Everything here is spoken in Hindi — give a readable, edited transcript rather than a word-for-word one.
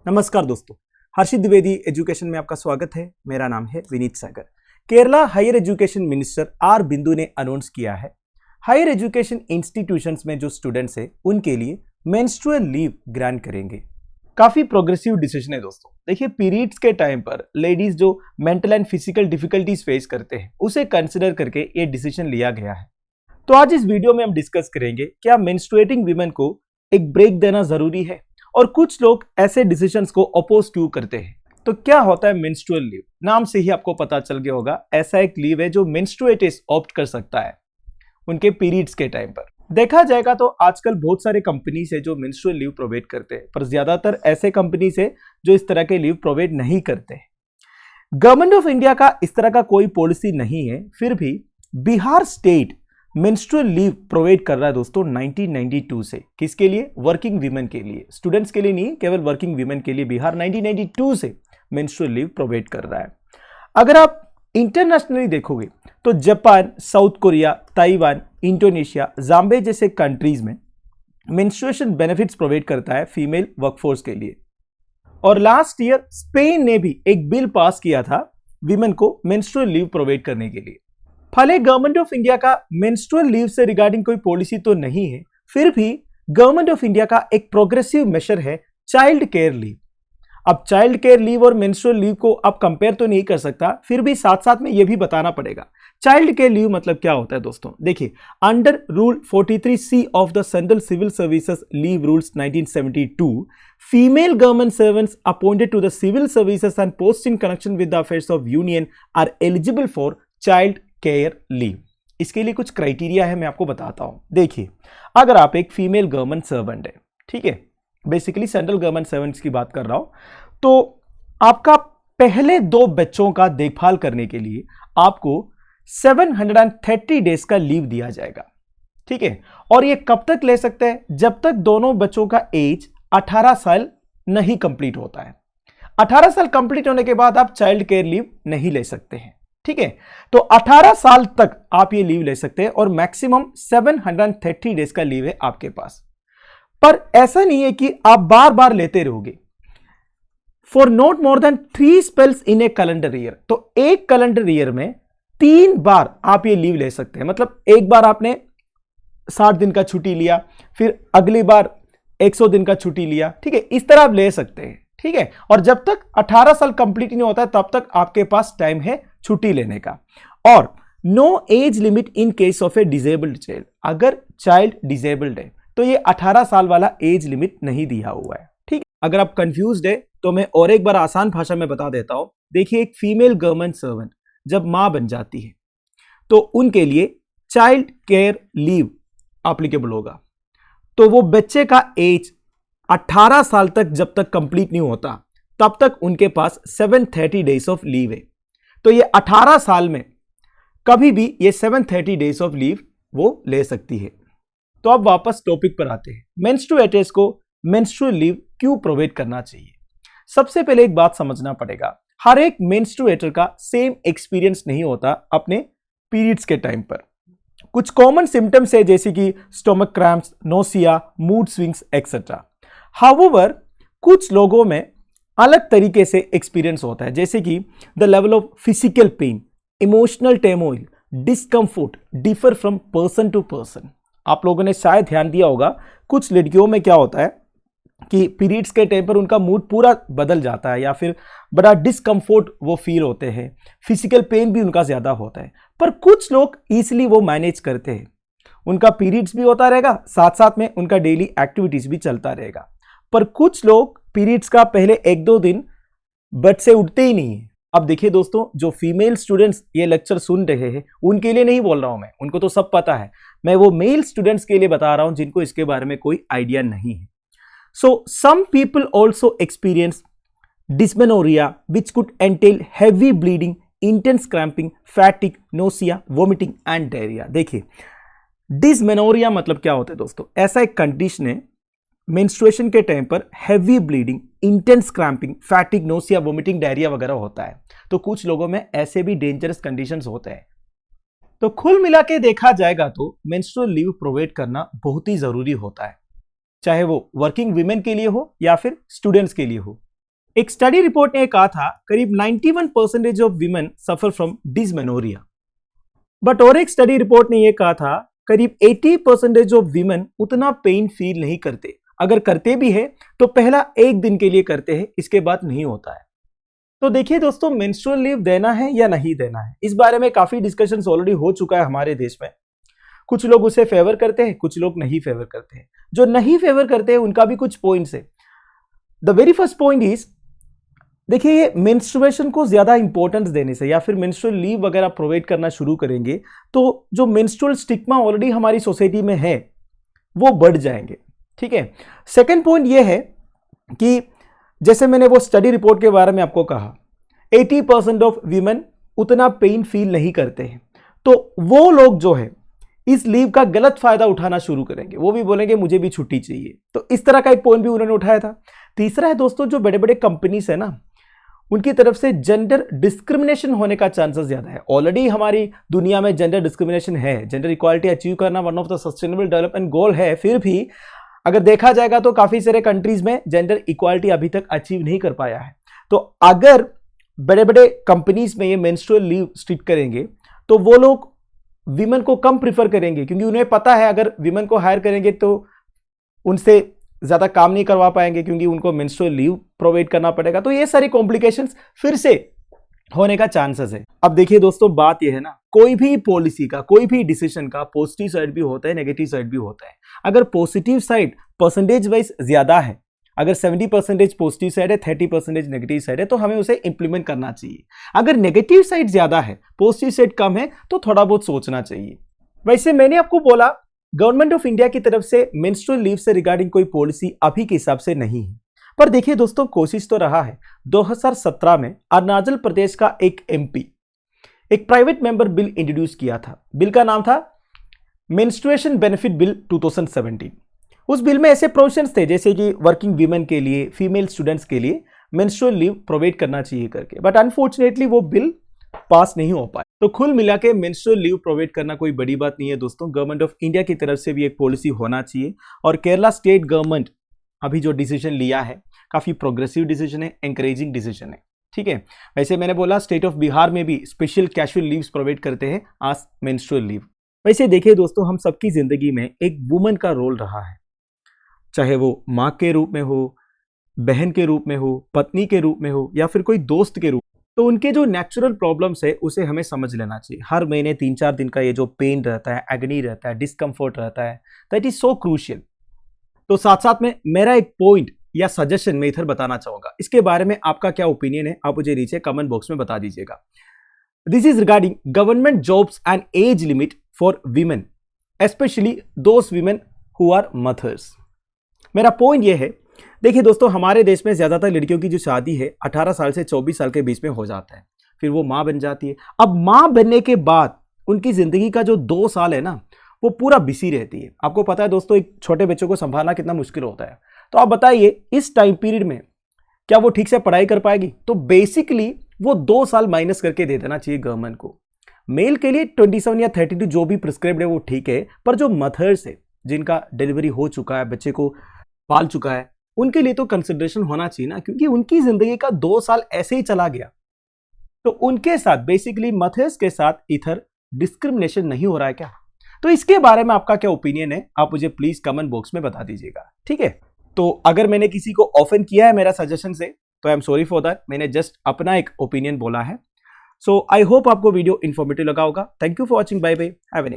नमस्कार दोस्तों, हर्षित द्विवेदी एजुकेशन में आपका स्वागत है। मेरा नाम है Vineet Sagar. Kerala higher education minister R Bindu ने अनाउंस किया है हायर एजुकेशन इंस्टीट्यूशंस में जो स्टूडेंट्स हैं उनके लिए मेंस्ट्रुअल लीव ग्रांट करेंगे। काफी प्रोग्रेसिव डिसीजन है दोस्तों। देखिए, पीरियड्स के टाइम पर लेडीज जो mental and physical difficulties face करते हैं उसे कंसिडर करके ये डिसीजन लिया गया है। तो आज इस वीडियो में हम डिस्कस करेंगे क्या मेंस्ट्रुएटिंग वीमेन को एक ब्रेक देना जरूरी है और कुछ लोग ऐसे डिसीजंस को अपोज क्यों करते हैं। तो क्या होता है मेंस्ट्रुअल लीव? नाम से ही आपको पता चल गया होगा, ऐसा एक लीव है जो मेंस्ट्रुएटर्स ऑप्ट कर सकता है उनके पीरियड्स के टाइम पर। देखा जाएगा तो आजकल बहुत सारे कंपनीज है जो मेंस्ट्रुअल लीव प्रोवाइड करते हैं, पर ज्यादातर ऐसे कंपनीज है जो इस तरह के लीव प्रोवाइड नहीं करते। गवर्नमेंट ऑफ इंडिया का इस तरह का कोई पॉलिसी नहीं है, फिर भी Bihar state menstrual leave provide कर रहा है दोस्तों 1992 से। किसके लिए? वर्किंग वीमेन के लिए, स्टूडेंट्स के लिए नहीं, केवल वर्किंग वीमेन के लिए बिहार 1992 से मेंस्ट्रुअल लीव प्रोवाइड कर रहा है। अगर आप इंटरनेशनली देखोगे तो Japan, south Korea, Taiwan, Indonesia, Jambe जैसे कंट्रीज में मेंस्ट्रुएशन बेनिफिट्स प्रोवाइड करता है फीमेल वर्कफोर्स के लिए। और लास्ट ईयर स्पेन ने भी एक बिल पास किया था वीमेन को मेंस्ट्रुअल लीव प्रोवाइड करने के लिए। भले गवर्नमेंट ऑफ इंडिया का मेंस्ट्रुअल लीव से रिगार्डिंग कोई पॉलिसी तो नहीं है, फिर भी गवर्नमेंट ऑफ इंडिया का एक प्रोग्रेसिव मेजर है चाइल्ड केयर लीव। अब चाइल्ड केयर लीव और मेंस्ट्रुअल लीव को आप कंपेयर तो नहीं कर सकता, फिर भी साथ साथ में यह भी बताना पड़ेगा चाइल्ड केयर लीव मतलब क्या होता है दोस्तों। देखिए, under rule 43C of the central civil services leave rules 1972, female government servants appointed to the civil services and post in connection with the affairs of union are eligible for child care leave. इसके लिए कुछ क्राइटेरिया है, मैं आपको बताता हूं। देखिए, अगर आप एक फीमेल गवर्नमेंट सर्वेंट है, ठीक है, बेसिकली सेंट्रल गवर्नमेंट सर्वेंट्स की बात कर रहा हूं, तो आपका पहले 2 बच्चों का देखभाल करने के लिए आपको 730 डेज का लीव दिया जाएगा, ठीक है। और ये कब तक ले सकते हैं? जब तक दोनों बच्चों का एज 18 साल नहीं कंप्लीट होता है। 18 साल कंप्लीट होने के बाद आप चाइल्ड केयर लीव नहीं ले सकते हैं, ठीक है। तो 18 साल तक आप ये लीव ले सकते हैं और मैक्सिमम 730 डेज का लीव है आपके पास। पर ऐसा नहीं है कि आप बार बार लेते रहोगे। For not more than 3 spells in A calendar year, तो एक कैलेंडर ईयर में 3 बार आप ये लीव ले सकते हैं। मतलब एक बार आपने 60 दिन का छुट्टी लिया, फिर अगली बार 100 दिन का छुट्टी लिया, ठीक है, इस तरह आप ले सकते हैं, ठीक है। और जब तक 18 साल कंप्लीट नहीं होता है तब तक आपके पास टाइम है छुट्टी लेने का। और no age limit in case of a disabled child, अगर चाइल्ड डिसेबल्ड है तो ये 18 साल वाला एज लिमिट नहीं दिया हुआ है, ठीक है। अगर आप कंफ्यूज्ड है तो मैं और एक बार आसान भाषा में बता देता हूं। देखिए, एक फीमेल गवर्नमेंट सर्वेंट जब मां बन जाती है तो उनके लिए चाइल्ड केयर लीव एप्लीकेबल होगा। तो वो बच्चे का एज 18 साल तक जब तक कंप्लीट नहीं होता तब तक उनके पास 730 डेज ऑफ लीव है। तो ये 18 साल में कभी भी ये 730 डेज ऑफ लीव वो ले सकती है। तो अब वापस टॉपिक पर आते हैं, मेंस्ट्रुएटर्स को मेंस्ट्रुअल लीव क्यों प्रोवाइड करना चाहिए। सबसे पहले एक बात समझना पड़ेगा, हर एक मेंस्ट्रुएटर का सेम एक्सपीरियंस नहीं होता अपने पीरियड्स के टाइम पर। कुछ कॉमन सिम्टम्स है जैसे कि stomach cramps, nausea, mood swings etcetera. However कुछ लोगों में अलग तरीके से एक्सपीरियंस होता है, जैसे कि the level of physical pain, emotional turmoil, discomfort differ from person to person. आप लोगों ने शायद ध्यान दिया होगा, कुछ लड़कियों में क्या होता है कि पीरियड्स के टाइम पर उनका मूड पूरा बदल जाता है या फिर बड़ा डिस्कम्फर्ट वो फील होते हैं, फिजिकल पेन भी उनका ज्यादा होता है। पर कुछ लोग इजीली वो मैनेज करते हैं, उनका पीरियड्स भी होता रहेगा, साथ साथ में उनका डेली एक्टिविटीज भी चलता रहेगा। पर कुछ लोग पीरियड्स का पहले 1-2 दिन बेड से उठते ही नहीं है। अब देखिए दोस्तों, जो फीमेल स्टूडेंट्स ये लेक्चर सुन रहे हैं उनके लिए नहीं बोल रहा हूं मैं, उनको तो सब पता है। मैं वो मेल स्टूडेंट्स के लिए बता रहा हूं जिनको इसके बारे में कोई आइडिया नहीं है। So some people also experience dysmenorrhoea which could entail heavy bleeding, intense cramping, fatigue, nausea, vomiting and diarrhoea. देखिए, डिस्मेनोरिया मतलब क्या होता है दोस्तों? ऐसा एक कंडीशन है मेंस्ट्रुएशन के टाइम पर heavy bleeding, intense cramping, fatigue, nausea, vomiting, diarrhoea वगैरह होता है। तो कुछ लोगों में ऐसे भी डेंजरस कंडीशंस होते हैं। तो कुल मिला के देखा जाएगा तो मेंस्ट्रुअल लीव प्रोवाइड करना बहुत ही जरूरी होता है, चाहे वो वर्किंग वीमेन के लिए हो या फिर स्टूडेंट्स के लिए हो। एक स्टडी रिपोर्ट ने यह कहा था करीब 91% of women suffer from dysmenorrhea, but और एक स्टडी रिपोर्ट ने यह कहा था करीब 80% ऑफ वीमेन उतना पेन फील नहीं करते, अगर करते भी है तो पहला एक दिन के लिए करते हैं, इसके बाद नहीं होता है। तो देखिए दोस्तों, मेंस्ट्रुअल लीव देना है या नहीं देना है, इस बारे में काफी डिस्कशंस ऑलरेडी हो चुका है हमारे देश में। कुछ लोग उसे फेवर करते हैं, कुछ लोग नहीं फेवर करते हैं। जो नहीं फेवर करते हैं उनका भी कुछ पॉइंट्स है। The very first point is, देखिए ये मेंस्ट्रुएशन को ज्यादा इंपॉर्टेंस देने से या फिर मेंस्ट्रुअल लीव वगैरह प्रोवाइड करना शुरू करेंगे तो जो मेंस्ट्रुअल स्टिग्मा ऑलरेडी हमारी सोसाइटी में है वो बढ़ जाएंगे। ठीक है। सेकेंड पॉइंट ये है कि जैसे मैंने वो स्टडी रिपोर्ट के बारे में आपको कहा, 80% ऑफ वीमेन उतना पेन फील नहीं करते हैं, तो वो लोग जो है इस लीव का गलत फायदा उठाना शुरू करेंगे, वो भी बोलेंगे मुझे भी छुट्टी चाहिए। तो इस तरह का एक पॉइंट भी उन्होंने उठाया था। तीसरा है दोस्तों, जो बड़े बड़े कंपनीज है ना, उनकी तरफ से जेंडर डिस्क्रिमिनेशन होने का चांसेस ज्यादा है। ऑलरेडी हमारी दुनिया में जेंडर डिस्क्रिमिनेशन है, जेंडर इक्वालिटी अचीव करना one of the sustainable development goal है, फिर भी अगर देखा जाएगा तो काफी सारे कंट्रीज में जेंडर इक्वालिटी अभी तक अचीव नहीं कर पाया है। तो अगर बड़े बड़े कंपनीज में ये मेंस्ट्रुअल लीव स्ट्रिक्ट करेंगे तो वो लोग विमेन को कम प्रिफर करेंगे, क्योंकि उन्हें पता है अगर विमेन को हायर करेंगे तो उनसे ज्यादा काम नहीं करवा पाएंगे, क्योंकि उनको मेंस्ट्रुअल लीव प्रोवाइड करना पड़ेगा। तो ये सारी कॉम्प्लिकेशंस फिर से होने का चांसेस है। अब देखिए दोस्तों, बात यह है ना, कोई भी पॉलिसी का, कोई भी डिसीजन का पॉजिटिव साइड भी होता है, नेगेटिव साइड भी होता है। अगर पॉजिटिव साइड परसेंटेज वाइज ज्यादा है, अगर 70% पॉजिटिव साइड है, 30% नेगेटिव साइड है, तो हमें उसे इंप्लीमेंट करना चाहिए। अगर नेगेटिव साइड ज्यादा है, पॉजिटिव साइड कम है, तो थोड़ा बहुत सोचना चाहिए। वैसे मैंने आपको बोला गवर्नमेंट ऑफ इंडिया की तरफ से मेंस्ट्रुअल लीव से रिगार्डिंग कोई पॉलिसी अभी के हिसाब से नहीं है, पर देखिए दोस्तों, कोशिश तो रहा है। 2017 में अरुणाचल प्रदेश का एक एमपी एक प्राइवेट मेंबर बिल इंट्रोड्यूस किया था। बिल का नाम था मेंस्ट्रुएशन बेनिफिट बिल 2017। उस बिल में ऐसे प्रोविजंस थे जैसे कि वर्किंग वीमेन के लिए, फीमेल स्टूडेंट्स के लिए मेंस्ट्रुअल लीव प्रोवाइड करना चाहिए करके, बट अनफॉर्चुनेटली वो बिल पास नहीं हो पाया। तो कुल मिला के मेंस्ट्रुअल लीव प्रोवाइड करना कोई बड़ी बात नहीं है दोस्तों। गवर्नमेंट ऑफ इंडिया की तरफ से भी एक पॉलिसी होना चाहिए, और केरला स्टेट गवर्नमेंट अभी जो डिसीजन लिया है काफी प्रोग्रेसिव डिसीजन है, एंकरेजिंग डिसीजन है। ठीक है। वैसे मैंने बोला स्टेट ऑफ बिहार में भी स्पेशल कैजुअल लीव्स प्रोवाइड करते हैं आज मेंस्ट्रुअल लीव। वैसे देखिए दोस्तों, हम सबकी जिंदगी में एक वुमन का रोल रहा है, चाहे वो माँ के रूप में हो, बहन के रूप में हो, पत्नी के रूप में हो, या फिर कोई दोस्त के रूप में। तो उनके जो नेचुरल प्रॉब्लम्स है उसे हमें समझ लेना चाहिए। हर महीने 3-4 दिन का ये जो पेन रहता है, एगनी रहता है, डिस्कम्फर्ट रहता है, दैट इज सो क्रूशियल। तो साथ साथ में मेरा एक पॉइंट या सजेशन मैं इधर बताना चाहूंगा, इसके बारे में आपका क्या ओपिनियन है आप मुझे नीचे कमेंट बॉक्स में बता दीजिएगा। This is regarding government jobs and age limit for women, specially those women who are mothers. मेरा पॉइंट यह है, देखिए दोस्तों, हमारे देश में ज्यादातर लड़कियों की जो शादी है 18 साल से 24 साल के बीच में हो जाता है, फिर वो माँ बन जाती है। अब माँ बनने के बाद उनकी जिंदगी का जो 2 साल है ना, वो पूरा बिजी रहती है। आपको पता है दोस्तों, एक छोटे बच्चों को संभालना कितना मुश्किल होता है। तो आप बताइए इस टाइम पीरियड में क्या वो ठीक से पढ़ाई कर पाएगी? तो बेसिकली वो 2 साल माइनस करके दे देना चाहिए गवर्नमेंट को। मेल के लिए 27 या 32 जो भी प्रिस्क्राइब्ड है वो ठीक है, पर जो मदर्स है जिनका डिलीवरी हो चुका है, बच्चे को पाल चुका है, उनके लिए तो कंसिडरेशन होना चाहिए ना, क्योंकि उनकी जिंदगी का 2 साल ऐसे ही चला गया। तो उनके साथ बेसिकली मदर्स के साथ इधर डिस्क्रिमिनेशन नहीं हो रहा है क्या? तो इसके बारे में आपका क्या ओपिनियन है, आप मुझे प्लीज कमेंट बॉक्स में बता दीजिएगा। ठीक है। तो अगर मैंने किसी को ऑफेंड किया है मेरा सजेशन से, तो I am sorry for that. मैंने जस्ट अपना एक ओपिनियन बोला है। सो आई होप आपको वीडियो इन्फॉर्मेटिव लगा होगा। Thank you for watching. Bye bye. Have a